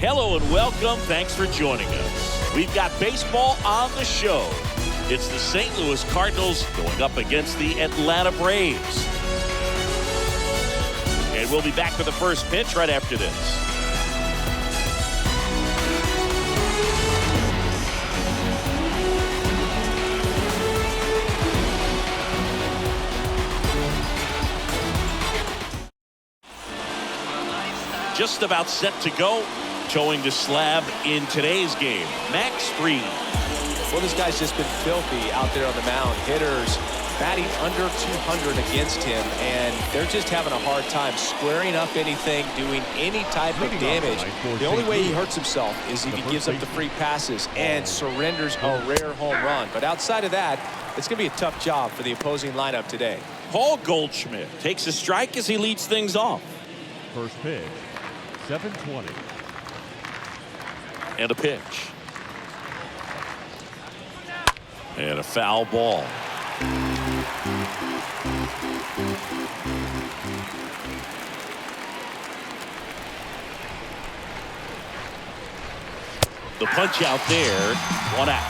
Hello and welcome. Thanks for joining us. We've got baseball on the show. It's the St. Louis Cardinals going up against the Atlanta Braves. And we'll be back for the first pitch right after this. Just about set to go. Towing the slab in today's game, Max Fried. Well, this guy's just been filthy out there on the mound. Hitters batting under 200 against him, and they're just having a hard time squaring up anything, doing any type of damage. The only way he hurts himself is if he gives up the free passes and surrenders a rare home run. But outside of that, it's going to be a tough job for the opposing lineup today. Paul Goldschmidt takes a strike as he leads things off. First pitch, 7:20. And a pitch. And a foul ball. The punch out there, 1 out.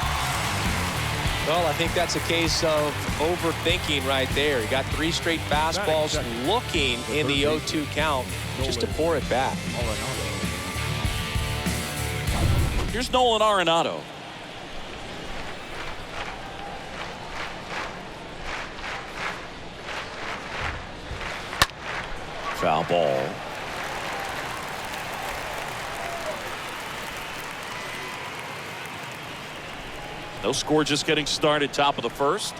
Well, I think that's a case of overthinking right there. He got 3 straight fastballs looking in the 0-2 count just to pour it back. Here's Nolan Arenado. Foul ball. No score, just getting started, top of the first.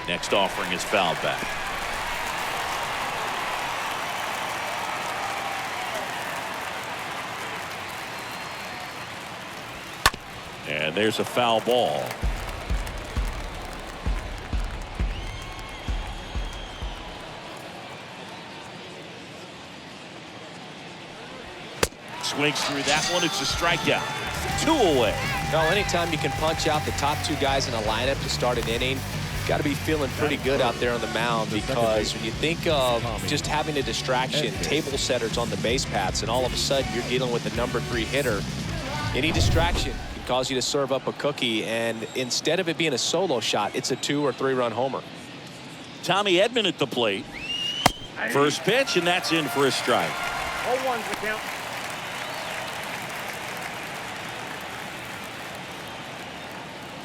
Next offering is fouled back. And there's a foul ball. Swings through that one. It's a strikeout. 2 away. Well, anytime you can punch out the top 2 guys in a lineup to start an inning, got to be feeling pretty good out there on the mound, because when you think of just having a distraction, table setters on the base paths, and all of a sudden you're dealing with the number 3 hitter, any distraction can cause you to serve up a cookie, and instead of it being a solo shot, it's a 2 or 3 run homer. Tommy Edman at the plate. First pitch, and that's in for a strike. 0-1's the count.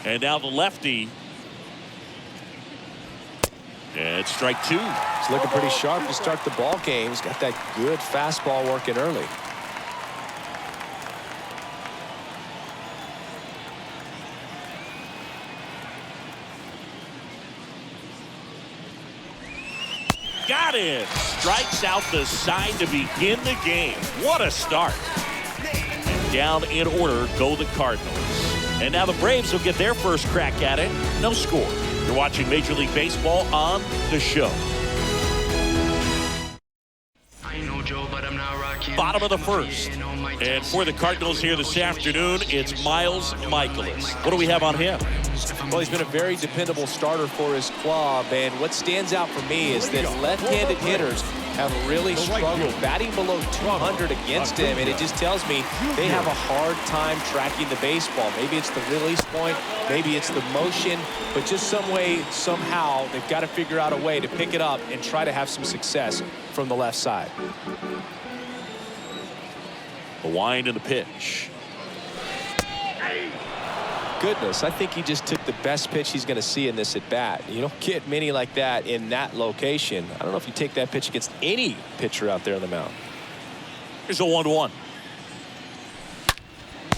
And now the lefty. And it's strike 2. He's looking pretty sharp to start the ball game. He's got that good fastball working early. Got it. Strikes out the side to begin the game. What a start. And down in order go the Cardinals. And now the Braves will get their first crack at it. No score. You're watching Major League Baseball on the show. Bottom of the first. And for the Cardinals here this afternoon, it's Miles Mikolas. What do we have on him? Well, he's been a very dependable starter for his club, and what stands out for me is that left-handed hitters have really struggled batting below 200 against him, and it just tells me they have a hard time tracking the baseball. Maybe it's the release point, maybe it's the motion, but just some way, somehow, they've got to figure out a way to pick it up and try to have some success from the left side. The wind and the pitch. Goodness, I think he just took the best pitch he's going to see in this at bat. You don't get many like that in that location. I don't know if you take that pitch against any pitcher out there on the mound. Here's a 1-1.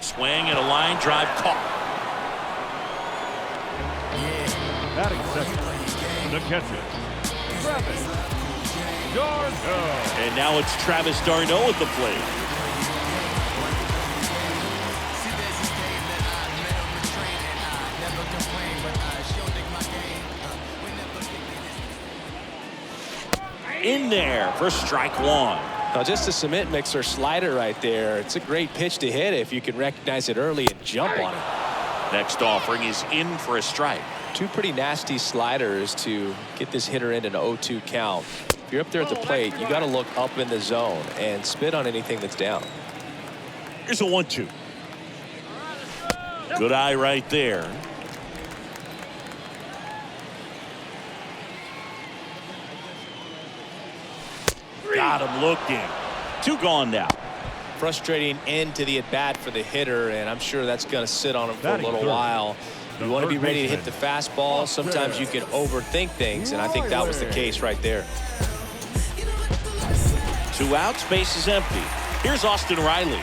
Swing and a line drive caught. Batting second, the catcher, Travis d'Arnaud. And now it's Travis d'Arnaud at the plate. In there for strike 1. Now, just a cement mixer slider right there. It's a great pitch to hit if you can recognize it early and jump on it. Next offering is in for a strike. Two pretty nasty sliders to get this hitter in an 0-2 count. If you're up there at the plate, you got to look up in the zone and spit on anything that's down. Here's a 1-2. Good eye right there. Got him looking. 2 gone now. Frustrating end to the at-bat for the hitter, and I'm sure that's going to sit on him for a little while. You want to be ready to hit the fastball. Sometimes you can overthink things, and I think that was the case right there. 2 outs, base is empty. Here's Austin Riley.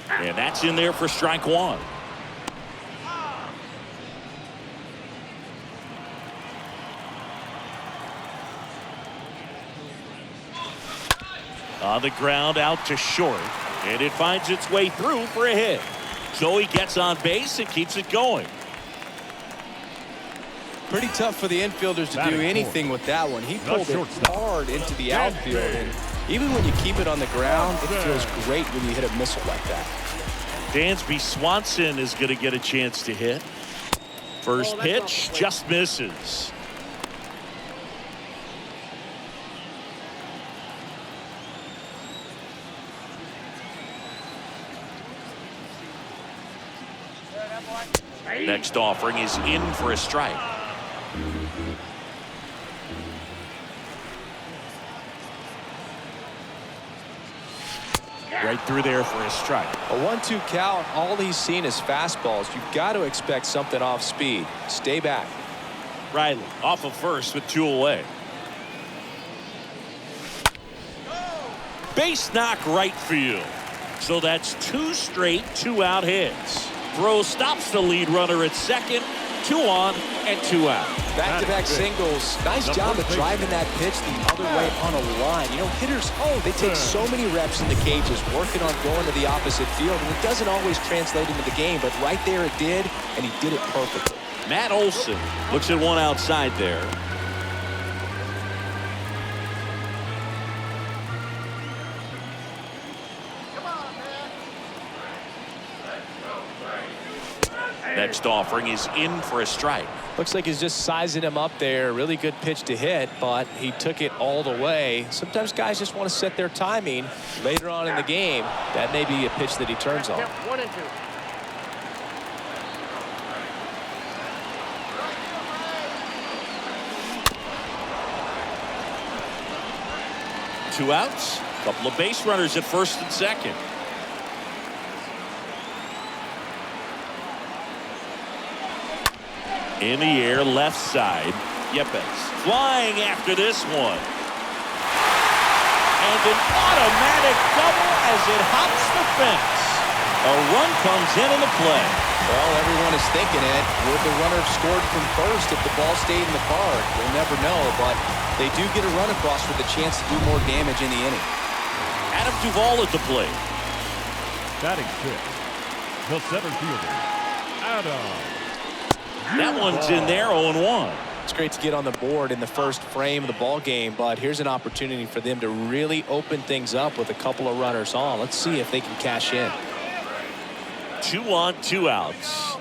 And that's in there for strike 1. On the ground, out to short, and it finds its way through for a hit. So he gets on base and keeps it going. Pretty tough for the infielders to do anything with that one. He pulled it hard into the outfield, and even when you keep it on the ground, it feels great when you hit a missile like that. Dansby Swanson is going to get a chance to hit. First pitch just misses. Next offering is in for a strike. Right through there for a strike. A 1-2 count. All he's seen is fastballs. You've got to expect something off speed. Stay back. Riley off of first with 2 away. Base knock right field. So that's 2 straight 2-out hits. Throw stops the lead runner at second. 2 on and 2 out. Back-to-back singles. Nice job of driving that pitch the other way on a line. You know, hitters, they take so many reps in the cages working on going to the opposite field, and it doesn't always translate into the game, but right there it did, and he did it perfectly. Matt Olsen looks at one outside there. Next offering is in for a strike. Looks like he's just sizing him up there. Really good pitch to hit, but he took it all the way. Sometimes guys just want to set their timing later on in the game. That may be a pitch that he turns on. 1 and 2. 2 outs. Couple of base runners at first and second. In the air, left side. Yepes flying after this one. And an automatic double as it hops the fence. A run comes in the play. Well, everyone is thinking it. Would the runner have scored from first if the ball stayed in the park? We'll never know, but they do get a run across with a chance to do more damage in the inning. Adam Duvall at the plate. Batting 6th, the center fielder, Adam. That one's in there, 0-1. It's great to get on the board in the first frame of the ball game, but here's an opportunity for them to really open things up with a couple of runners on. Let's see if they can cash in. 2 on, 2 outs.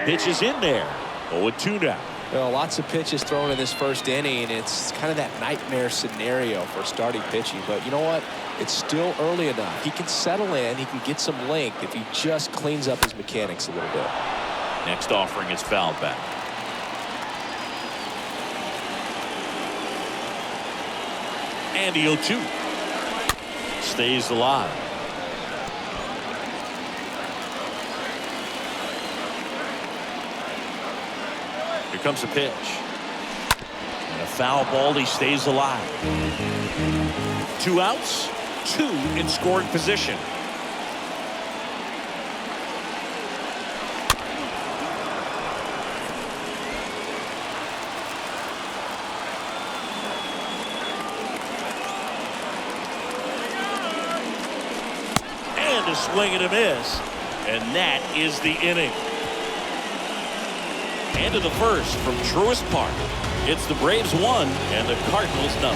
Pitch is in there. 0-2 now. Well, lots of pitches thrown in this first inning. It's kind of that nightmare scenario for starting pitching, but you know what? It's still early enough. He can settle in. He can get some length if he just cleans up his mechanics a little bit. Next offering is fouled back. And the 0-2 stays alive. Here comes a pitch. And a foul ball. He stays alive. 2 outs, 2 in scoring position. And a swing and a miss. And that is the inning. And to the first from Truist Park. It's the Braves 1 and the Cardinals 0.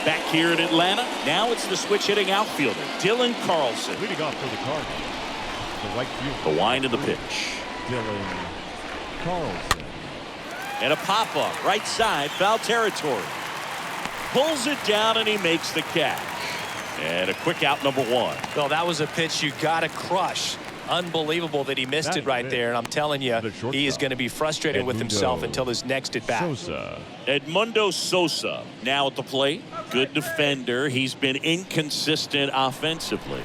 Back here in Atlanta, now it's the switch hitting outfielder, Dylan Carlson. Leading off for the Cardinals, the right fielder. The wind of the pitch. Dylan Carlson. And a pop-up, right side, foul territory. Pulls it down, and he makes the catch. And a quick out, number 1. Well, that was a pitch you got to crush. Unbelievable that he missed it right there. And I'm telling you, he is going to be frustrated with himself until his next at bat. Edmundo Sosa now at the plate. Good defender. He's been inconsistent offensively.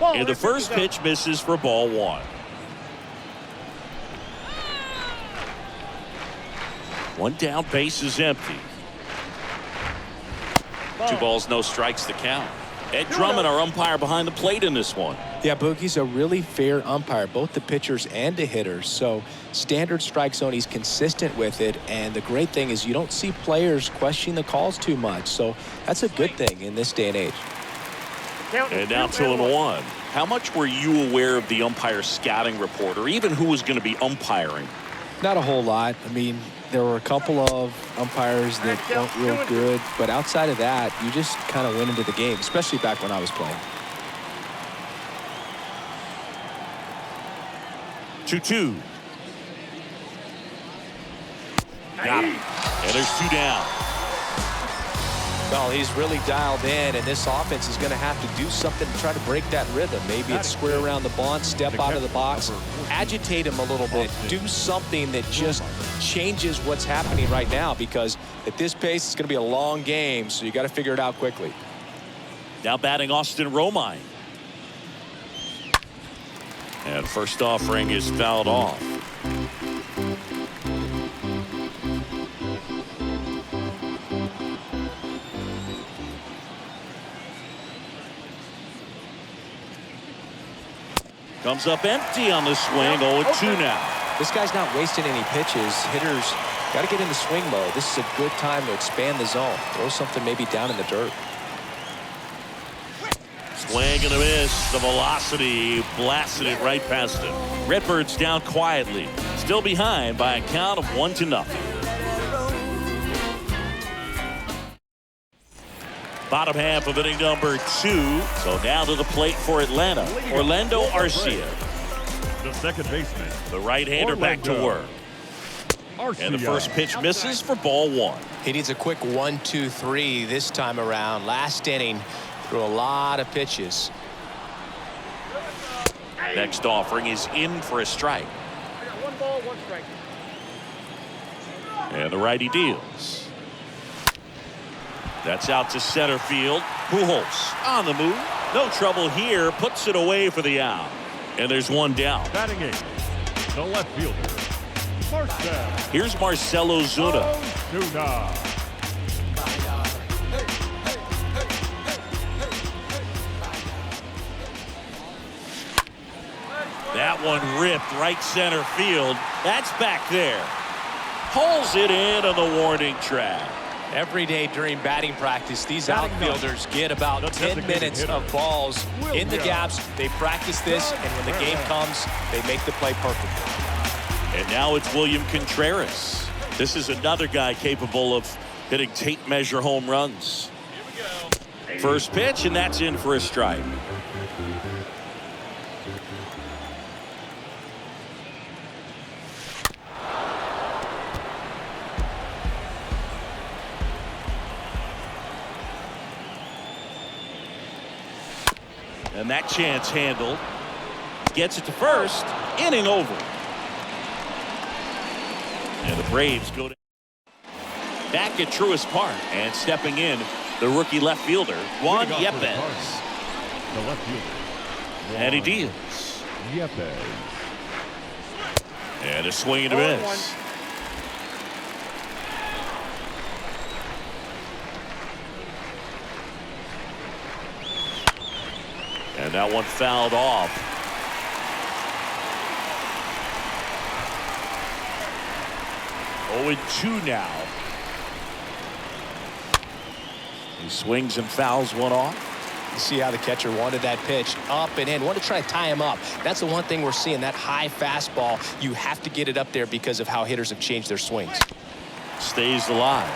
And the first pitch misses for ball 1. 1 down, base is empty. 2 balls, no strikes, the count. Ed Drummond, our umpire behind the plate in this one. Yeah, Boogie's a really fair umpire, both the pitchers and the hitters. So standard strike zone, he's consistent with it. And the great thing is you don't see players questioning the calls too much. So that's a good thing in this day and age. And now 2-1. How much were you aware of the umpire scouting report, or even who was going to be umpiring? Not a whole lot. I mean, there were a couple of umpires that weren't real good, but outside of that, you just kind of went into the game, especially back when I was playing. 2-2. Got him. And there's 2 down. Well, he's really dialed in, and this offense is going to have to do something to try to break that rhythm. Maybe it's square around the bunt, step out of the box, agitate him a little bit, do something that just changes what's happening right now, because at this pace, it's going to be a long game, so you got to figure it out quickly. Now batting Austin Romine. And first offering is fouled off. Comes up empty on the swing. 0-2 now. This guy's not wasting any pitches. Hitters got to get into swing mode. This is a good time to expand the zone. Throw something maybe down in the dirt. Swing and a miss. The velocity blasted it right past him. Redbirds down quietly. Still behind by a count of 1-0. Bottom half of inning number 2. So now to the plate for Atlanta, Orlando Arcia. The second baseman, the right-hander, back to work. And the first pitch misses for ball 1. He needs a quick 1-2-3 this time around. Last inning, threw a lot of pitches. Next offering is in for a strike. 1 ball, 1 strike. And the righty deals. That's out to center field. Pujols on the move. No trouble here. Puts it away for the out. And there's 1 down. Batting 8, the left fielder, Marcell. Here's Marcell Ozuna. That one ripped right center field. That's back there. Pulls it in on the warning track. Every day during batting practice, these outfielders get about 10 minutes of balls in the gaps. They practice this, and when the game comes, they make the play perfectly. And now it's William Contreras. This is another guy capable of hitting tape measure home runs. First pitch, and that's in for a strike. And that chance handled. Gets it to first. Inning over. And the Braves go to back at Truist Park, and stepping in, the rookie left fielder, Juan Yepez. The left fielder. And he deals. Yepez. And a swing and a miss. And that one fouled off. Oh, 0-2 now. He swings and fouls one off. You see how the catcher wanted that pitch up and in. Want to try to tie him up. That's the one thing we're seeing, that high fastball. You have to get it up there because of how hitters have changed their swings. Stays alive.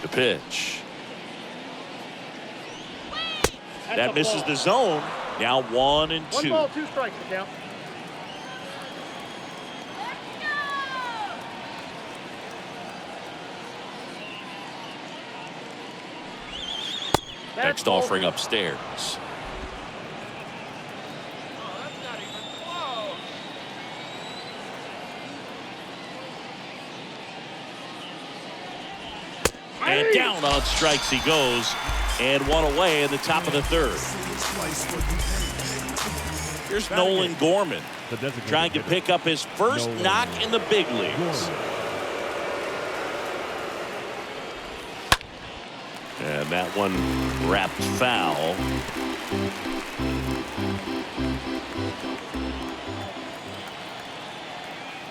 The pitch. That misses the zone. Now 1 and 2. 1 ball, 2 strikes to count. Next offering upstairs. And down on strikes he goes, and 1 away in the top of the 3rd. Here's Nolan Gorman trying to pick up his first knock in the big leagues. And that one wrapped foul.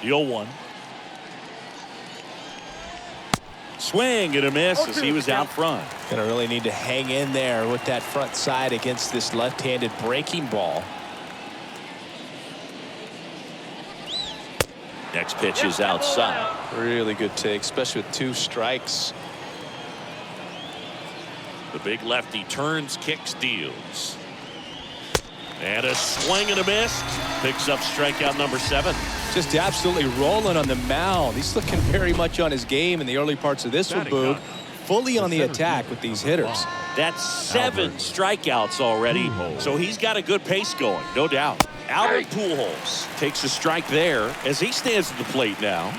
The 0-1. Swing and a miss as he was out front. Gonna really need to hang in there with that front side against this left-handed breaking ball. Next pitch is outside. Really good take, especially with 2 strikes. The big lefty turns, kicks, deals. And a swing and a miss. Picks up strikeout number 7. Just absolutely rolling on the mound. He's looking very much on his game in the early parts of this one, Boog. Fully on the attack with these hitters. That's 7 strikeouts already, so he's got a good pace going, no doubt. Albert Pujols takes a strike there as he stands at the plate now.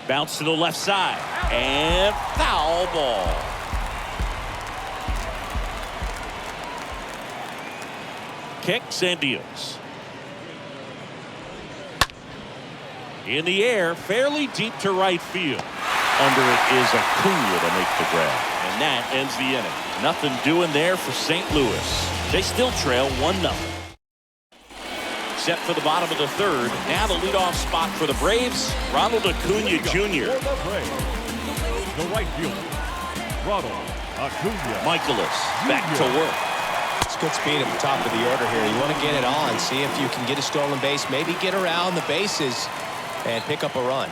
Bounce to the left side and foul ball. Kicks and deals. In the air, fairly deep to right field. Under it is Acuna to make the grab. And that ends the inning. Nothing doing there for St. Louis. They still trail 1-0. Set for the bottom of the 3rd. Now the leadoff spot for the Braves, Ronald Acuna Jr. The right fielder, Ronald Acuna. Mikolas back to work. It's good speed at the top of the order here. You want to get it on, see if you can get a stolen base, maybe get around the bases and pick up a run.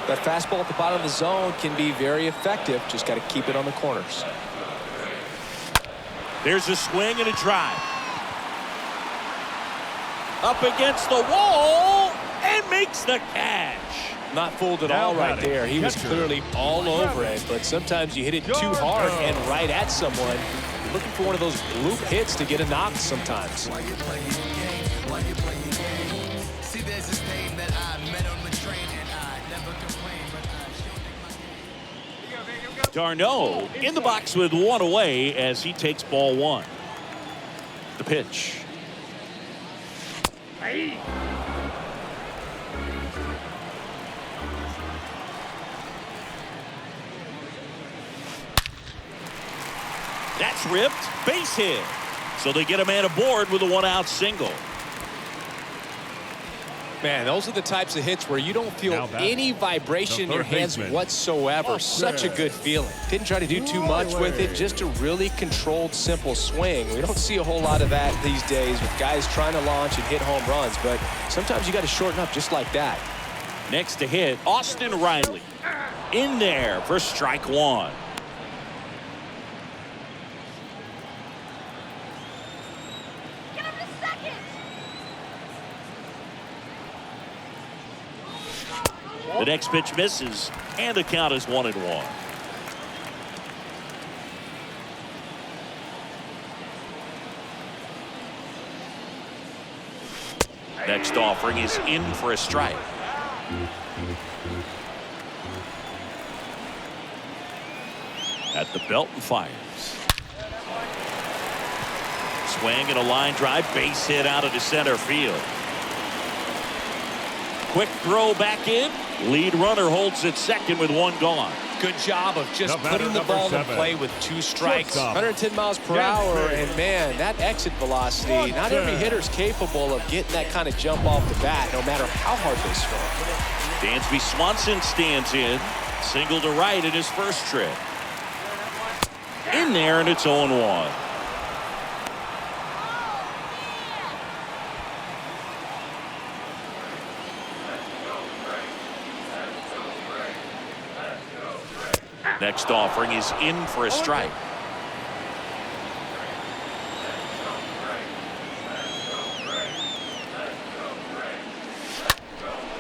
That fastball at the bottom of the zone can be very effective. Just got to keep it on the corners. There's a swing and a drive. Up against the wall and makes the catch. Not fooled at all right there. He was clearly all over it, but sometimes you hit it too hard and right at someone. You're looking for one of those bloop hits to get a knock sometimes. Darno in the box with 1 away as he takes ball 1. The pitch. That's ripped. Base hit. So they get a man aboard with a 1-out single. Man, those are the types of hits where you don't feel any vibration in your hands whatsoever. Such a good feeling. Didn't try to do too much with it. Just a really controlled, simple swing. We don't see a whole lot of that these days with guys trying to launch and hit home runs. But sometimes you got to shorten up just like that. Next to hit, Austin Riley. In there for strike 1. The next pitch misses, and the count is 1-1. Next offering is in for a strike. At the belt and fires. Swing and a line drive, base hit out of the center field. Quick throw back in. Lead runner holds at second with one gone. Good job of just The putting the batter, ball in number play 7. with 2 strikes. Shortstop. 110 miles per hour, and man, that exit velocity, not every hitter's capable of getting that kind of jump off the bat, no matter how hard they swing. Dansby Swanson stands in. Single to right in his first trip. In there, and it's 0-1. Next offering is in for a strike.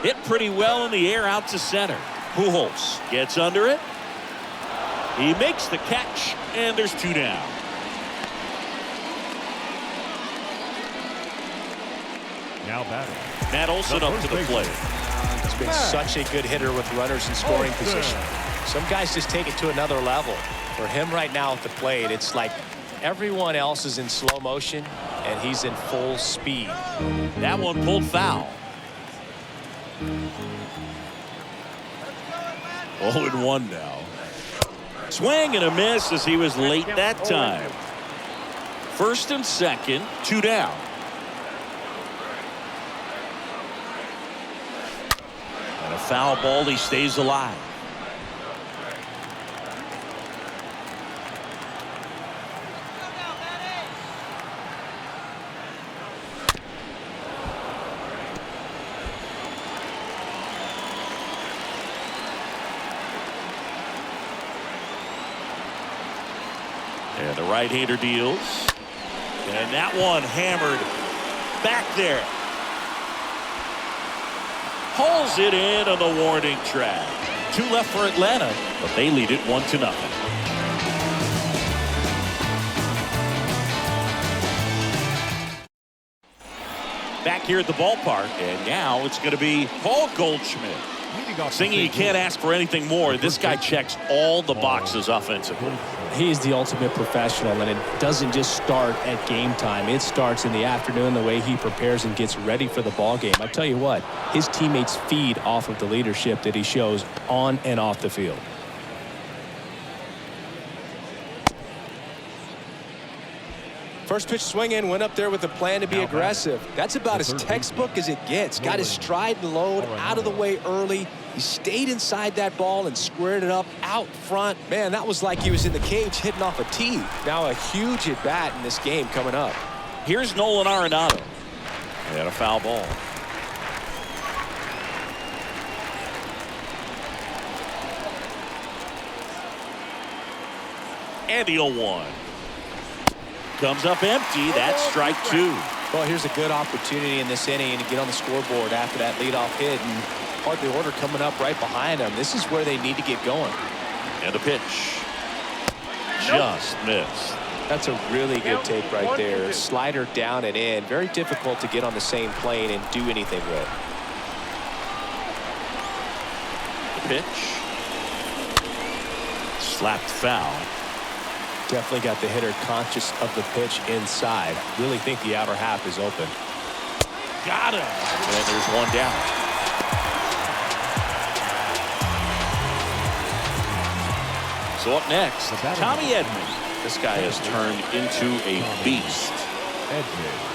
Hit pretty well in the air out to center. Pujols gets under it. He makes the catch, and there's 2 down. Now batting. Matt Olsen up to the plate. He's been such a good hitter with runners in scoring position. Some guys just take it to another level. For him right now at the plate, it's like everyone else is in slow motion, and he's in full speed. That one pulled foul. 0-1 now. Swing and a miss as he was late that time. First and second, 2 down. And a foul ball, he stays alive. And the right-hander deals. And that one hammered back there. Hauls it in on the warning track. 2 left for Atlanta, but they lead it 1-0. Back here at the ballpark, and now it's going to be Paul Goldschmidt. Singing, you can't ask for anything more. This guy checks all the boxes offensively. He's the ultimate professional, and it doesn't just start at game time. It starts in the afternoon, the way he prepares and gets ready for the ball game. I tell you what, his teammates feed off of the leadership that he shows on and off the field. First pitch swing in, went up there with a plan to be aggressive. That's about as textbook as it gets. Got his stride and load out of the way early. He stayed inside that ball and squared it up out front. Man, that was like he was in the cage hitting off a tee. Now a huge at bat in this game coming up. Here's Nolan Arenado. And a foul ball. And the 0-1. Comes up empty. That's strike 2. Well, here's a good opportunity in this inning to get on the scoreboard after that leadoff hit, and part of the order coming up right behind them. This is where they need to get going. And the pitch. Just missed. That's a really good take right there. Slider down and in. Very difficult to get on the same plane and do anything with. The pitch. Slapped foul. Definitely got the hitter conscious of the pitch inside. Really think the outer half is open. Got him. And there's 1 down. So up next, Tommy Edmonds. This guy has turned into a beast. Edmonds.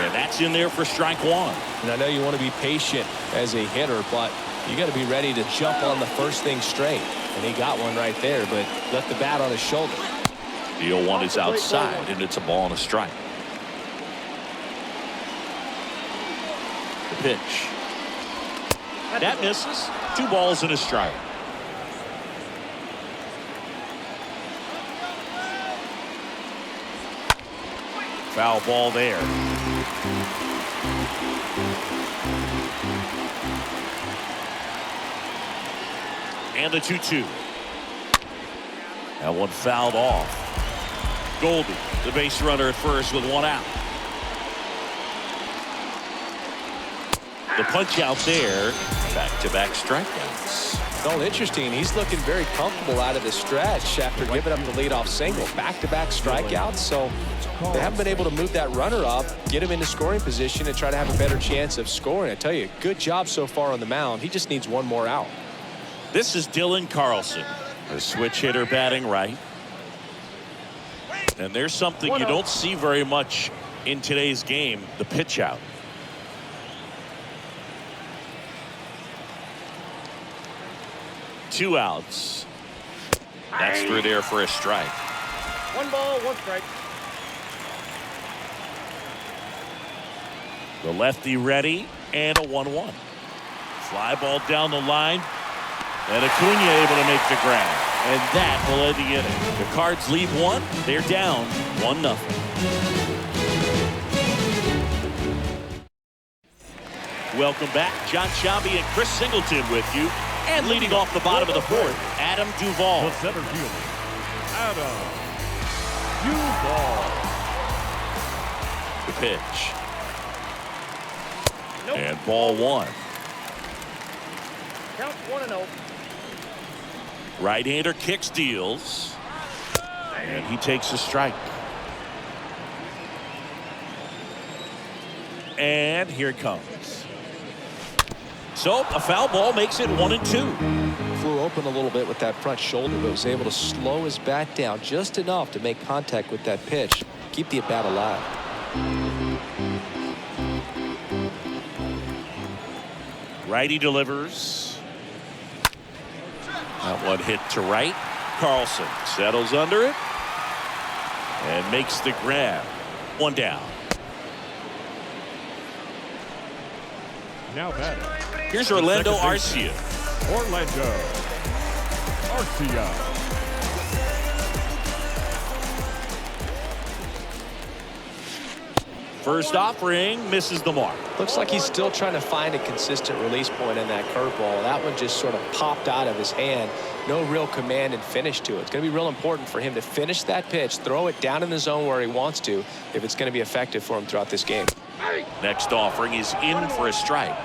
And that's in there for strike 1. And I know you want to be patient as a hitter, but you got to be ready to jump on the first thing straight. And he got one right there, but left the bat on his shoulder. The 0-1 is outside, and it's a ball and a strike. The pitch. That misses. 2 balls and a strike. Foul ball there. And the 2-2. That one fouled off. Goldie, the base runner at first with 1 out. The punch out there. Back-to-back strikeouts. Well, interesting. He's looking very comfortable out of the stretch after giving up the leadoff single. Back-to-back strikeouts, so they haven't been able to move that runner up, get him into scoring position, and try to have a better chance of scoring. I tell you, good job so far on the mound. He just needs one more out. This is Dylan Carlson, the switch hitter batting right. And there's something you don't see very much in today's game, the pitch out. Two outs. That's through there for a strike. 1 ball, 1 strike. The lefty ready, and a 1-1. Fly ball down the line, and Acuna able to make the grab, and that will end the inning. The Cards lead 1. They're down 1-0. Welcome back. John Sciambi and Chris Singleton with you. And leading off the bottom of the 4th, Adam Duvall. The center fielder, Adam Duvall. The pitch. And ball 1. Count 1-0. Right-hander kicks, deals. And he takes a strike. And here it comes. So a foul ball makes it 1-2. Flew open a little bit with that front shoulder, but was able to slow his bat down just enough to make contact with that pitch. Keep the at-bat alive. Righty delivers. That one hit to right. Carlson settles under it and makes the grab. 1 down. Now batting. Here's Orlando Arcia. Orlando Arcia. First offering misses the mark. Looks like he's still trying to find a consistent release point in that curveball. That one just sort of popped out of his hand. No real command and finish to it. It's going to be real important for him to finish that pitch, throw it down in the zone where he wants to, if it's going to be effective for him throughout this game. Next offering is in for a strike.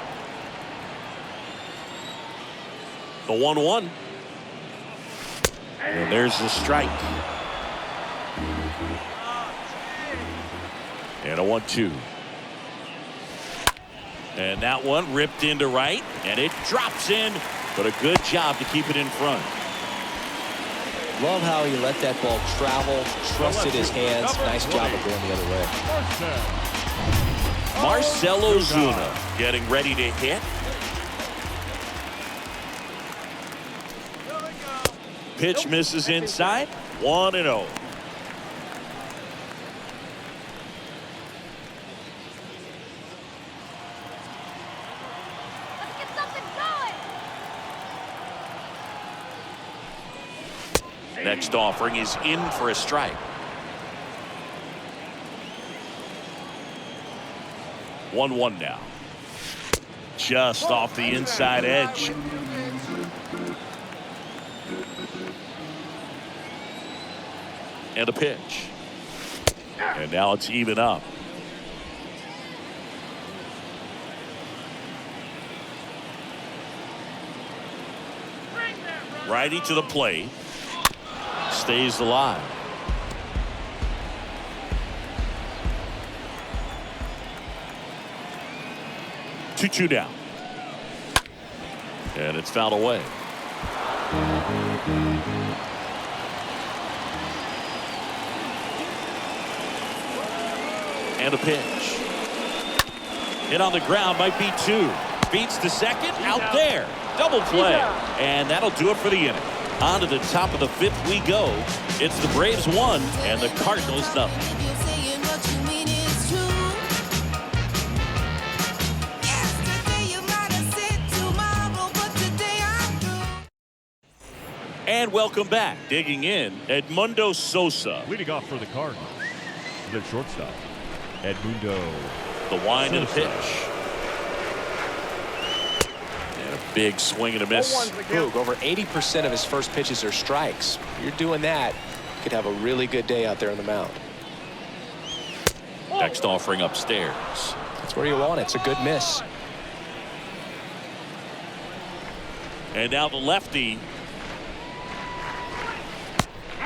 The 1-1. And there's the strike. And a 1-2. And that one ripped into right, and it drops in, but a good job to keep it in front. Love how he let that ball travel, trusted his hands. Nice job of going the other way. Marcell Ozuna getting ready to hit. Pitch misses inside. 1-0. Next offering is in for a strike. 1-1 now. Just off the inside edge. And a pitch. And now it's even up. Righty to the plate. Stays alive. Two down. And it's fouled away. And a pitch. Hit on the ground, might be 2. Beats the second, out there. Double play. And that'll do it for the inning. On to the top of the 5th we go. It's the Braves 1 and the Cardinals 0. And welcome back. Digging in, Edmundo Sosa. Leading off for the Cardinals, the shortstop, Edmundo. The wind and the pitch. And a big swing and a miss. Boog, over 80% of his first pitches are strikes. You're doing that, you could have a really good day out there on the mound. Next offering upstairs. That's where you want it. It's a good miss. And now the lefty.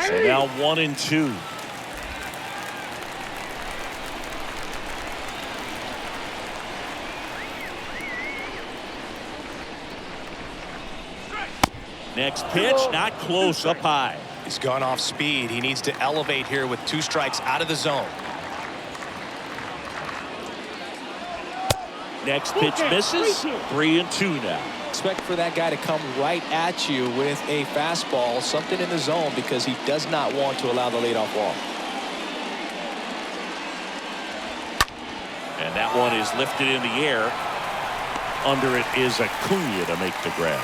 So now 1-2. Next pitch, not close, up high. He's gone off speed. He needs to elevate here with 2 strikes out of the zone. Next pitch misses. 3-2 now. Expect for that guy to come right at you with a fastball, something in the zone, because he does not want to allow the leadoff walk. And that one is lifted in the air. Under it is Acuna to make the grab.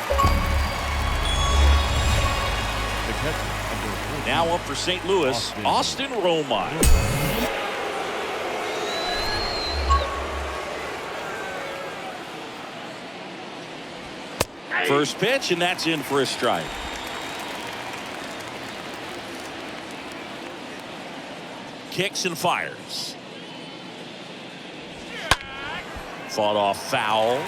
Now up for St. Louis, Austin Romine. First pitch, and that's in for a strike. Kicks and fires. Fought off foul.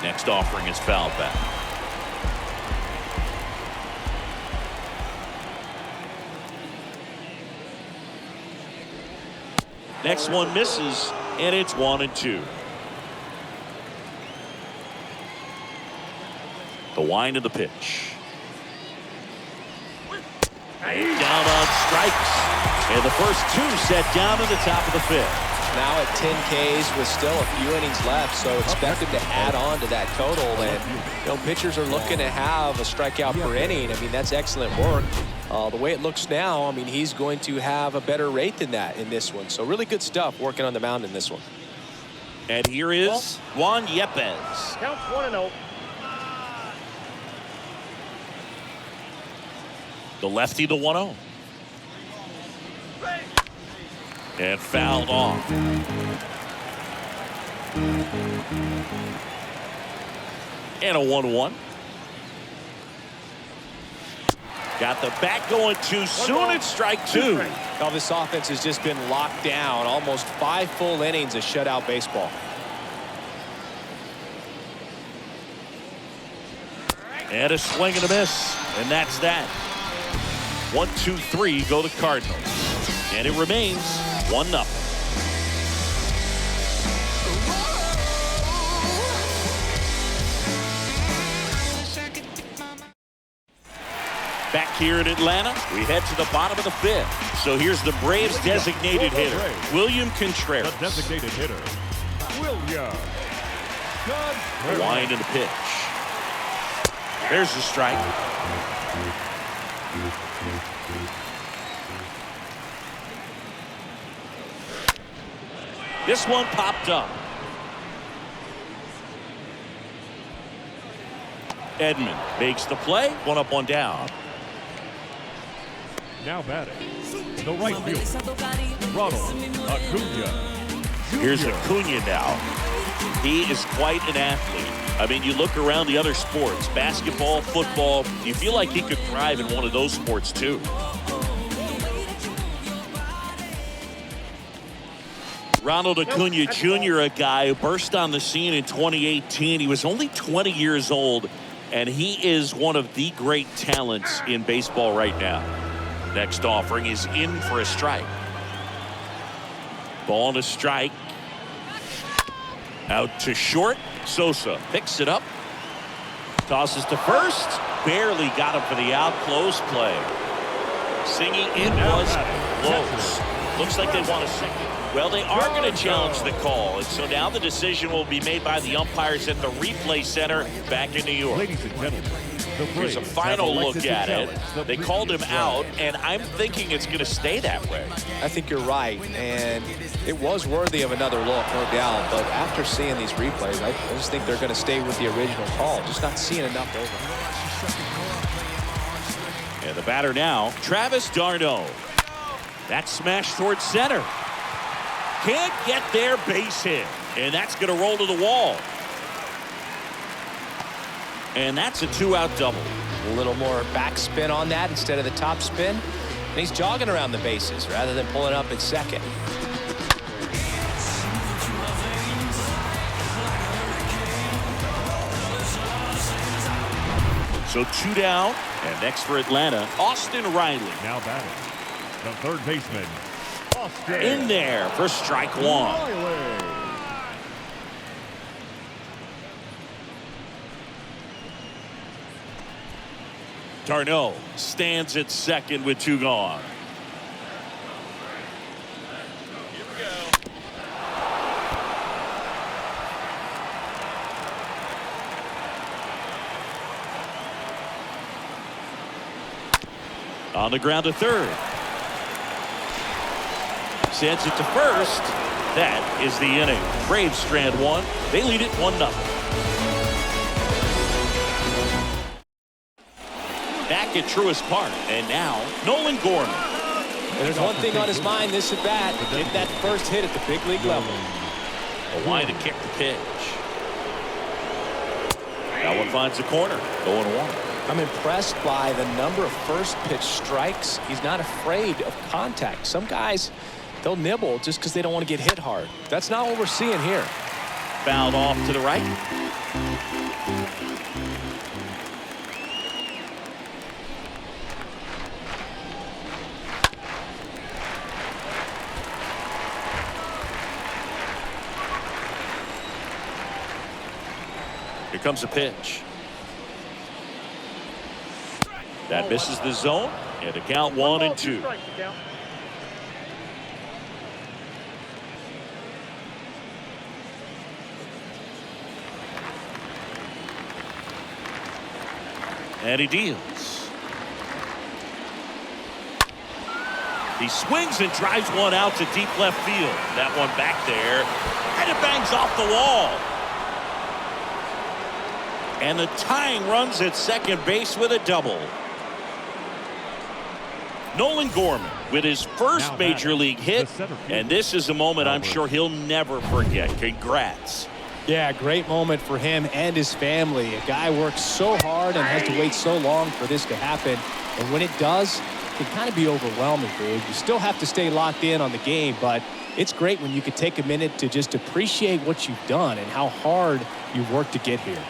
Next offering is fouled back. Next one misses, and it's 1-2. The wind of the pitch. Down on strikes. And the first 2 set down to the top of the 5th. Now at 10 Ks with still a few innings left, so expect him to add on to that total. And you know, pitchers are looking to have a strikeout per inning. I mean, that's excellent work. The way it looks now, I mean, he's going to have a better rate than that in this one. So really good stuff working on the mound in this one. And here is Juan Yepez. Counts 1-0. The lefty to 1-0. And fouled off. And a 1-1. Got the bat going too soon. It's strike 2. Now this offense has just been locked down. Almost 5 full innings of shutout baseball. And a swing and a miss. And that's that. 1-2-3 go the Cardinals. And it remains 1-0. Back here in Atlanta, we head to the bottom of the 5th. So here's the Braves' designated hitter, William Contreras. The designated hitter, William Contreras. Wind of the pitch. There's the strike. This one popped up. Edmonds makes the play. 1 up, 1 down. Now batting, the right fielder, Ronald Acuna Jr. Here's Acuna now. He is quite an athlete. I mean, you look around the other sports, basketball, football, you feel like he could thrive in one of those sports too. Ronald Acuna Jr., a guy who burst on the scene in 2018. He was only 20 years old, and he is one of the great talents in baseball right now. Next offering is in for a strike. Ball and a strike. Out to short. Sosa picks it up. Tosses to first. Barely got him for the out. Close play. Singing it was close. Looks like they want a second. Well, they are going to challenge the call, and so now the decision will be made by the umpires at the replay center back in New York. Ladies and gentlemen, Here's a final look at it. They called him out, and I'm thinking it's going to stay that way. I think you're right, and it was worthy of another look, no doubt. But after seeing these replays, I just think they're going to stay with the original call. Just not seeing enough over. And the batter now, Travis d'Arnaud. That smash towards center. Can't get there, base hit. And that's going to roll to the wall. And that's a 2-out double. A little more backspin on that instead of the top spin. And he's jogging around the bases rather than pulling up at second. So 2 down, and next for Atlanta, Austin Riley. Now batting, the third baseman, Austin. In there for strike 1. Riley. Darno stands at second with 2 gone. On the ground to third. Sends it to first. That is the inning. Braves strand 1. They lead it 1-0. Back at Truist Park, and now Nolan Gorman. And there's one thing on his mind this at bat: get that first hit at the big league level. A line to kick the pitch. That one finds the corner. 0-1. I'm impressed by the number of first pitch strikes. He's not afraid of contact. Some guys, they'll nibble just because they don't want to get hit hard. That's not what we're seeing here. Fouled off to the right. Here comes a pitch. That misses the zone, and a count 1-2. And he deals. He swings and drives one out to deep left field. That one back there, and it bangs off the wall. And the tying runs at second base with a double. Nolan Gorman with his first major league hit, and this is a moment I'm sure he'll never forget. Congrats. Yeah, great moment for him and his family. A guy works so hard and has to wait so long for this to happen. And when it does, it can kind of be overwhelming, dude. You still have to stay locked in on the game, but it's great when you can take a minute to just appreciate what you've done and how hard you've worked to get here.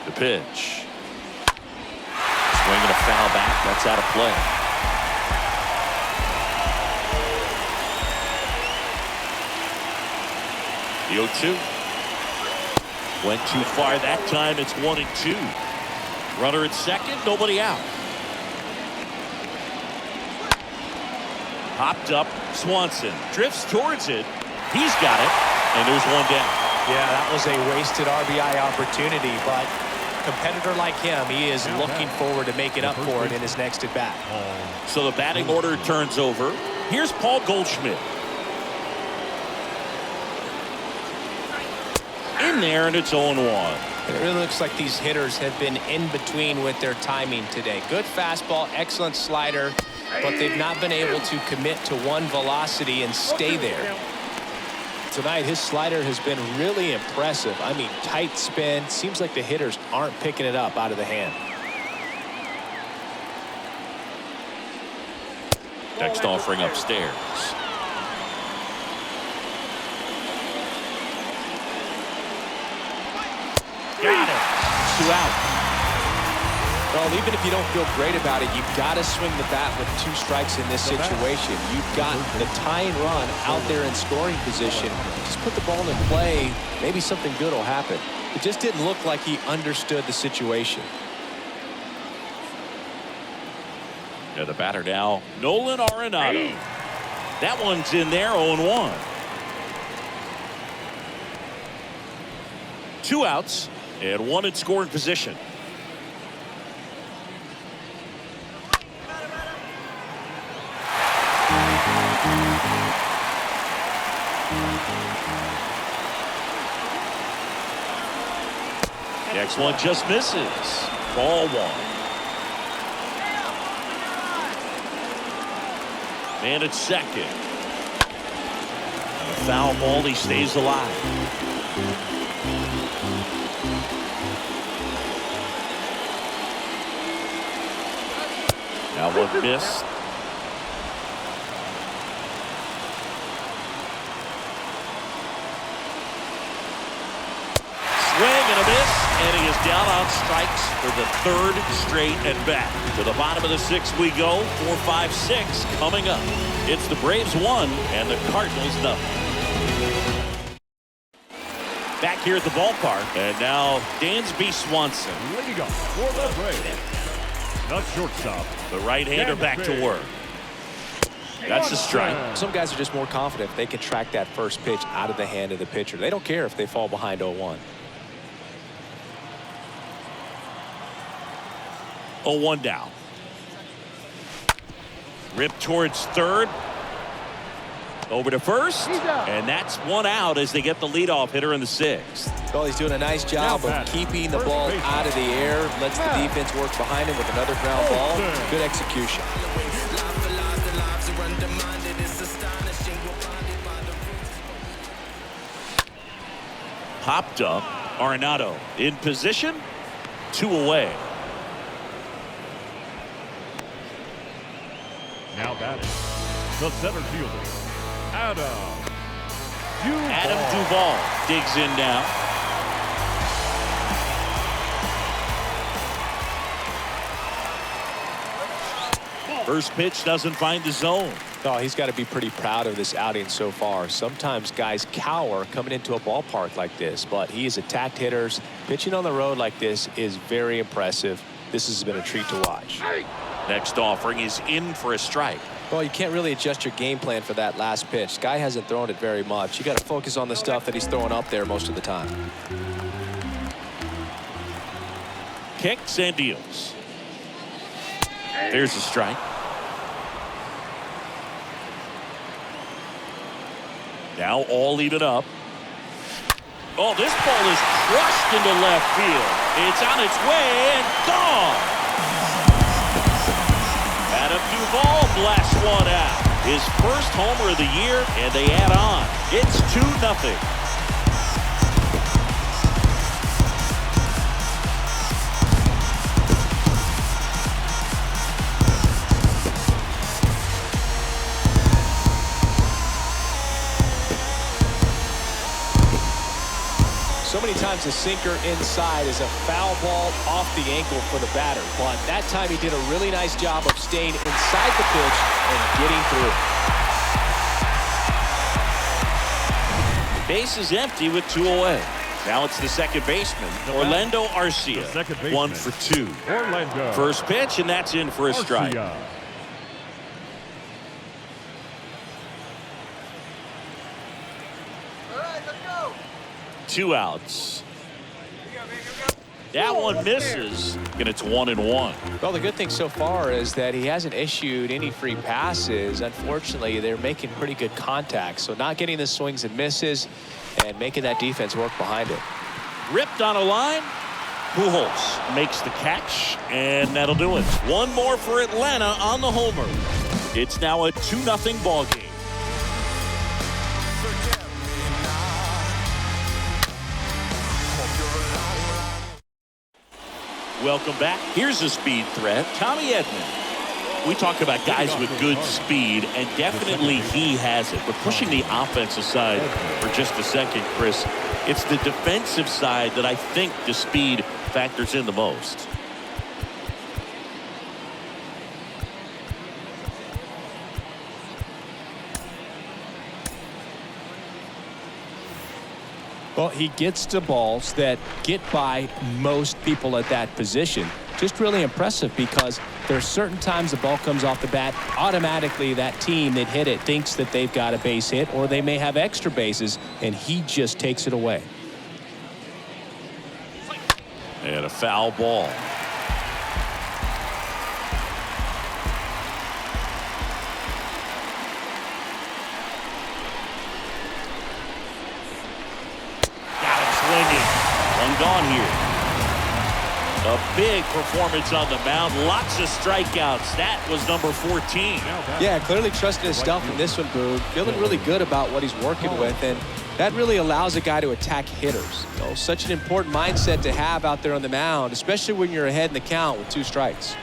The pitch. Swinging a foul back. That's out of play. The 0-2. Went too far that time. It's 1-2. Runner at second. Nobody out. Popped up. Swanson drifts towards it. He's got it. And there's one down. Yeah, that was a wasted RBI opportunity, but a competitor like him, he is looking forward to making up for it in his next at-bat. So the batting order turns over. Here's Paul Goldschmidt. In there, and it's 0-1. It really looks like these hitters have been in between with their timing today. Good fastball, excellent slider, but they've not been able to commit to one velocity and stay there. Tonight, his slider has been really impressive. I mean, tight spin. Seems like the hitters aren't picking it up out of the hand. Next offering upstairs. Got it. 2 out. Well, even if you don't feel great about it, you've got to swing the bat with 2 strikes in this situation. You've got the tying run out there in scoring position. Just put the ball in play. Maybe something good will happen. It just didn't look like he understood the situation. Yeah, the batter now, Nolan Arenado. That one's in there, 0-1. 2 outs and 1 in scoring position. Next one just misses. Ball 1. Man at second. And a foul ball. He stays alive. Now one miss. Swing and a miss, and he is down on strikes for the third straight at bat. To the bottom of the sixth we go. 4, 5, 6 coming up. It's the Braves 1 and the Cardinals 0. Back here at the ballpark, and now Dansby Swanson. Leading up for the Braves, the shortstop, The right-hander back to work. That's a strike. Some guys are just more confident if they can track that first pitch out of the hand of the pitcher. They don't care if they fall behind 0-1. 0-1 down. Ripped towards third. Over to first. And that's one out as they get the leadoff hitter in the sixth. Well, he's doing a nice job of keeping the ball out of the air. Lets the defense work behind him with another ground ball. Good execution. Popped up. Arenado in position. 2 away. now batting, the center fielder, Adam Duvall digs in now. First pitch doesn't find the zone. Oh, he's got to be pretty proud of this outing so far. Sometimes guys cower coming into a ballpark like this, but he has attacked hitters. Pitching on the road like this is very impressive. This has been a treat to watch. Next offering is in for a strike. Well, you can't really adjust your game plan for that last pitch. Guy hasn't thrown it very much. You got to focus on the stuff that he's throwing up there most of the time. Kicks and deals. There's a strike. Now all even up. Oh, this ball is crushed into left field. It's on its way and gone. Adam Duvall blasts one out. His first homer of the year, and they add on. It's 2-0. So many times the sinker inside is a foul ball off the ankle for the batter. But that time he did a really nice job of staying inside the pitch and getting through. The base is empty with 2 away. Now it's the second baseman, Orlando Arcia. 1 for 2. Orlando. First pitch, and that's in for a strike. 2 outs. That one misses, and it's 1-1. Well, the good thing so far is that he hasn't issued any free passes. Unfortunately, they're making pretty good contact, so not getting the swings and misses and making that defense work behind it. Ripped on a line. Pujols makes the catch, and that'll do it. One more for Atlanta on the homer. It's now a 2-0 ball game. Welcome back. Here's a speed threat, Tommy Edmonds. We talk about guys with good speed, and definitely he has it. But pushing the offense aside for just a second, Chris, it's the defensive side that I think the speed factors in the most. Well, he gets to balls that get by most people at that position. Just really impressive because there's certain times the ball comes off the bat, automatically that team that hit it thinks that they've got a base hit or they may have extra bases, and he just takes it away. And a foul ball. One gone here. A big performance on the mound. Lots of strikeouts. That was number 14. Yeah, clearly trusting his stuff in this one, Boog. Feeling really good about what he's working with, and that really allows a guy to attack hitters. You know, such an important mindset to have out there on the mound, especially when you're ahead in the count with 2 strikes.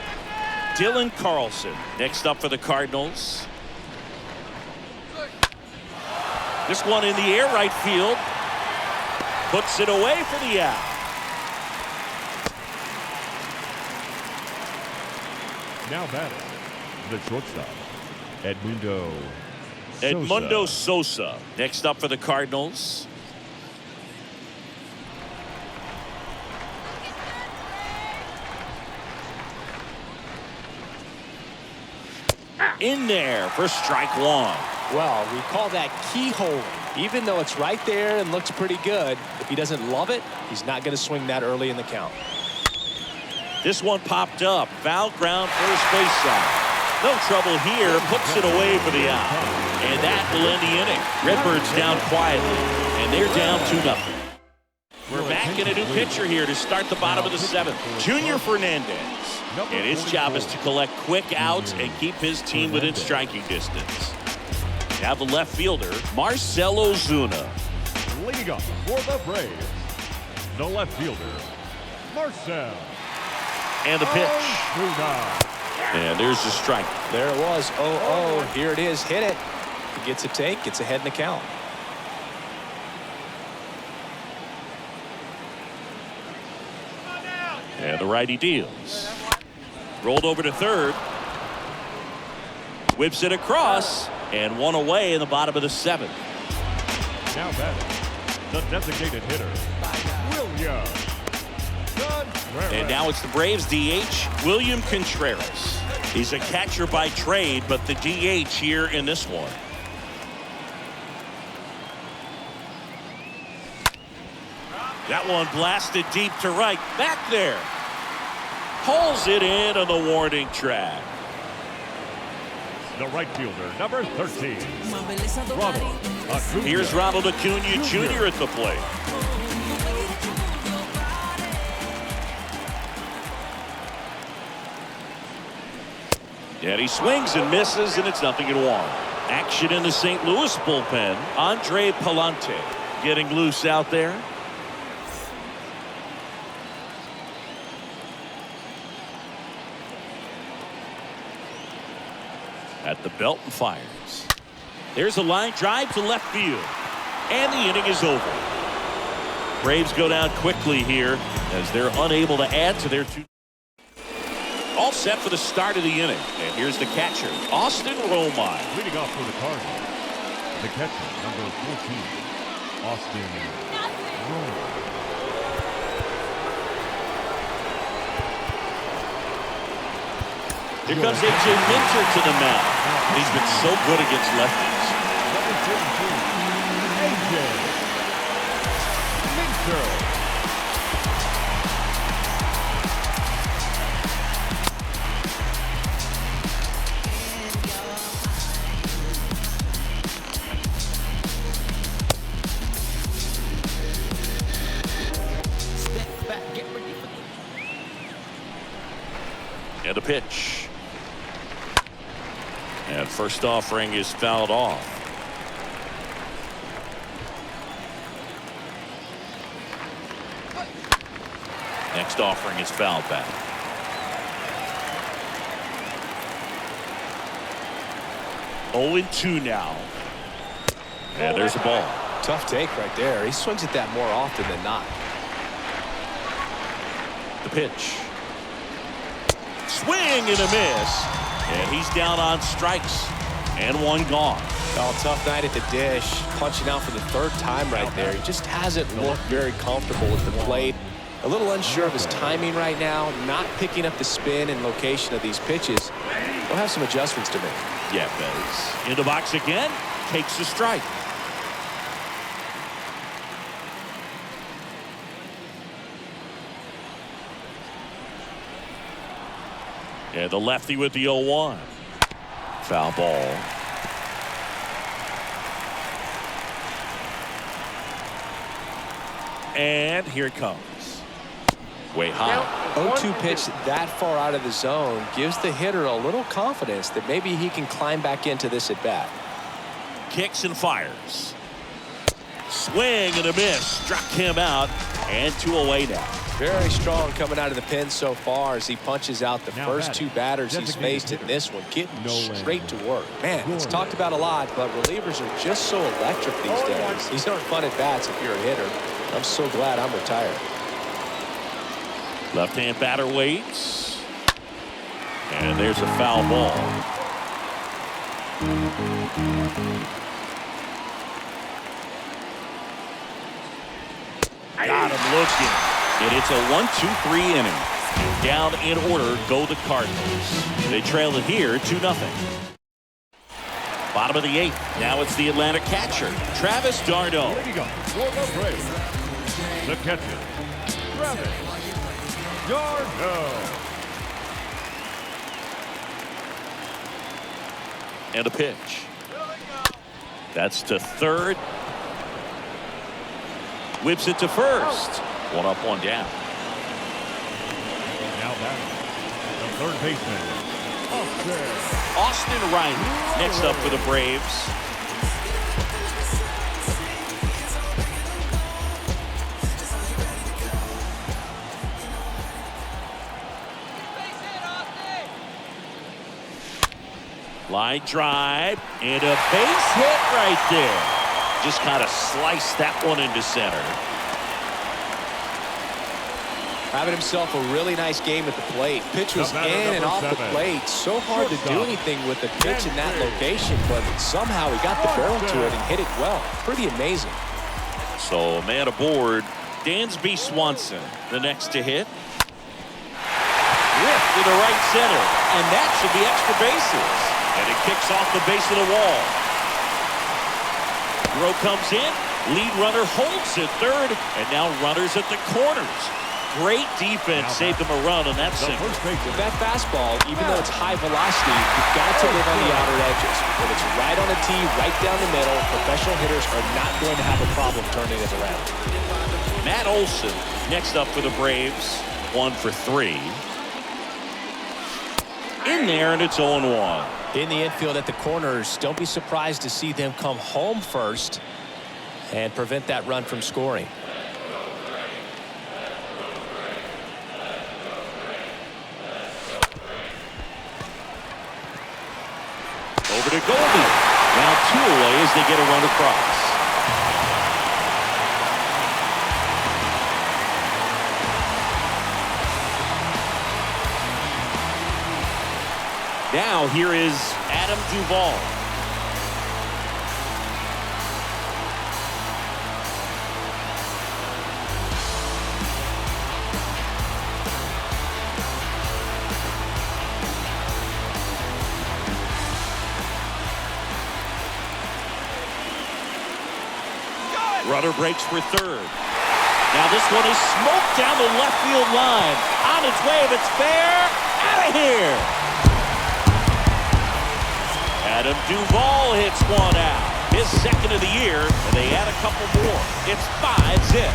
Dylan Carlson next up for the Cardinals. This one in the air, right field. Puts it away for the out. Now batting, the shortstop, Edmundo Sosa next up for the Cardinals. In there for strike one. Well, we call that keyhole. Even though it's right there and looks pretty good, if he doesn't love it, he's not going to swing that early in the count. This one popped up. Foul ground, first base side. No trouble here. Puts it away for the out. And that will end the inning. Redbirds down quietly. And they're down 2-0. We're back in a new pitcher here to start the bottom of the 7th. Junior Fernandez. And his job is to collect quick outs and keep his team within striking distance. Now the left fielder, Marcell Ozuna. Leading up for the Braves, the left fielder, Marcell. And the pitch. And there's the strike. There it was. 0-0. Here it is. Hit it. He gets a take. Gets ahead in the count. And the righty deals. Rolled over to third. Whips it across. And one away in the bottom of the 7th. Now batting, the designated hitter, William Contreras. And now it's the Braves DH, William Contreras. He's a catcher by trade, but the DH here in this one. That one blasted deep to right. Back there. Pulls it in on the warning track. The right fielder, number 13, Ronald Acuna. Here's Ronald Acuna Jr. at the plate. And he swings and misses, and it's 0-1. Action in the St. Louis bullpen. Andre Palante getting loose out there. At the belt and fires. There's a line drive to left field. And the inning is over. Braves go down quickly here as they're unable to add to their 2. All set for the start of the inning. And here's the catcher, Austin Romine. Leading off for the Cardinals, the catcher, number 14, Austin Romine. Here comes A.J. Minter to the mound. He's been so good against lefties. Number 17, A.J. Minter. And a pitch. And first offering is fouled off. Next offering is fouled back. Oh, 0-2 now. And there's a ball. Tough take right there. He swings at that more often than not. The pitch. Swing and a miss. And he's down on strikes. And one gone. Oh, tough night at the dish. Punching out for the 3rd time right there. He just hasn't looked very comfortable with the plate. A little unsure of his timing right now. Not picking up the spin and location of these pitches. We'll have some adjustments to make. Yeah, Bez. In the box again. Takes the strike. And the lefty with the 0-1. Foul ball. And here it comes. Way high. 0-2 pitch that far out of the zone gives the hitter a little confidence that maybe he can climb back into this at bat. Kicks and fires. Swing and a miss. Struck him out. And 2 away now. Very strong coming out of the pen so far as he punches out the first two batters he's faced in this one, getting straight to work. Man, it's talked about a lot, but relievers are just so electric these days. These aren't fun at bats if you're a hitter. I'm so glad I'm retired. Left-hand batter waits. And there's a foul ball. Got him looking. And it's a 1-2-3 inning. Down in order go the Cardinals. They trail it here 2-0. Bottom of the 8th. Now it's the Atlanta catcher, Travis d'Arnaud. The catcher, Travis d'Arnaud. And a pitch. That's to third. Whips it to first. One up, one down. Now batting, the third baseman, Austin Riley next up for the Braves. Line drive and a base hit right there. Just kind of sliced that one into center. Having himself a really nice game at the plate. Pitch was in and off the plate. So hard to do anything with the pitch in that location, but somehow he got the barrel to it and hit it well. Pretty amazing. So man aboard, Dansby Swanson, the next to hit. Ripped to the right center, and that should be extra bases. And it kicks off the base of the wall. Throw comes in, lead runner holds at third, and now runners at the corners. Great defense saved them a run on that single. With that fastball, even though it's high velocity, you've got to live on the outer edges. When it's right on a tee, right down the middle, professional hitters are not going to have a problem turning it around. Matt Olsen next up for the Braves. 1 for 3. In there, and it's 0-1. In the infield at the corners, don't be surprised to see them come home first and prevent that run from scoring. Over to Goldie. Now 2 away as they get a run across. Now here is Adam Duvall. Runner breaks for third. Now this one is smoked down the left field line. On its way, if it's fair, out of here. Adam Duvall hits one out. His second of the year, and they add a couple more. It's 5-zip.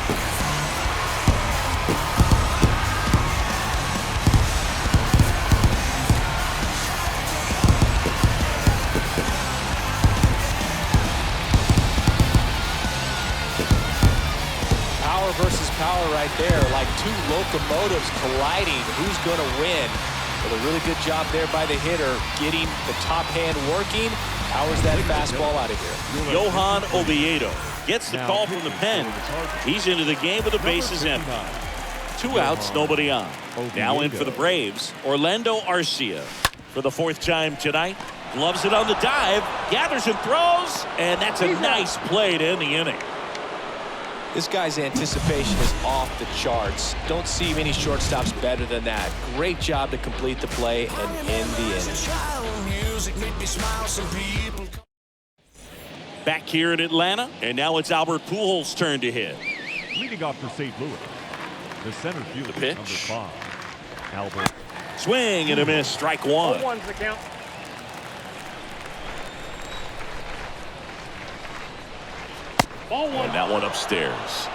Versus power right there, like two locomotives colliding. Who's going to win? Well, a really good job there by the hitter, getting the top hand working. Powers that fastball out of here. Johan Oviedo gets the call from the pen. He's into the game with the bases empty. 2 outs, nobody on. Now in for the Braves, Orlando Arcia. For the 4th time tonight, gloves it on the dive, gathers and throws, and that's a nice play to end the inning. This guy's anticipation is off the charts. Don't see many shortstops better than that. Great job to complete the play and end the inning. Back here in Atlanta, and now it's Albert Pujols' turn to hit. Leading off for St. Louis, the center fielder, pitch. number 5, Albert. Swing and a miss, strike 1. 0-1's the count. And that one upstairs.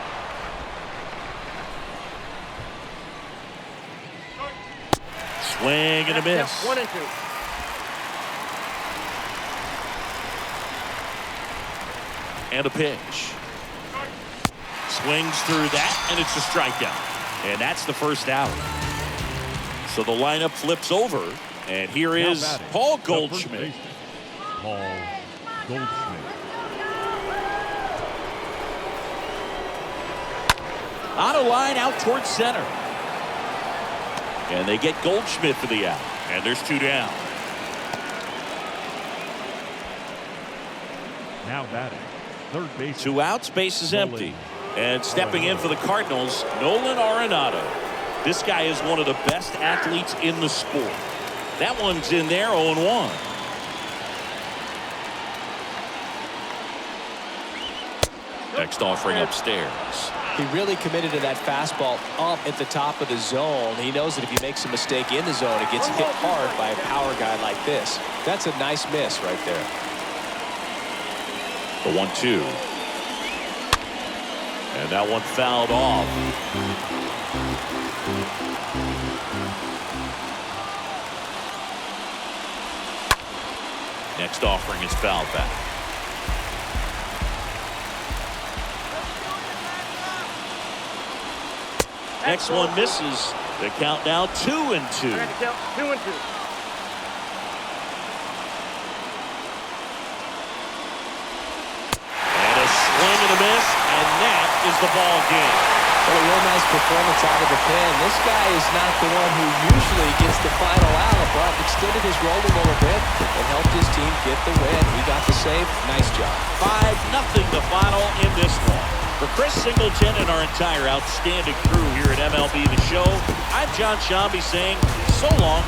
Swing and a miss. 1 and 2. And a pitch. Swings through that, and it's a strikeout. And that's the first out. So the lineup flips over. And here is Paul Goldschmidt. Paul Goldschmidt. On a line out towards center. And they get Goldschmidt for the out. And there's 2 down. Now batting, third base. 2 outs, base is empty. And stepping in for the Cardinals, Nolan Arenado. This guy is one of the best athletes in the sport. That one's in there, 0-1. Next offering upstairs. He really committed to that fastball up at the top of the zone. He knows that if he makes a mistake in the zone, it gets hit hard by a power guy like this. That's a nice miss right there. The 1-2. And that one fouled off. Next offering is fouled back. Next one misses. The count now 2-2. 2-2. Swing and a miss, and that is the ball game. Well, a real nice performance out of the pen. This guy is not the one who usually gets the final out, but extended his role a little bit and helped his team get the win. He got the save. Nice job. 5-0 the final in this one. For Chris Singleton and our entire outstanding crew here at MLB The Show, I'm John Shambi saying so long.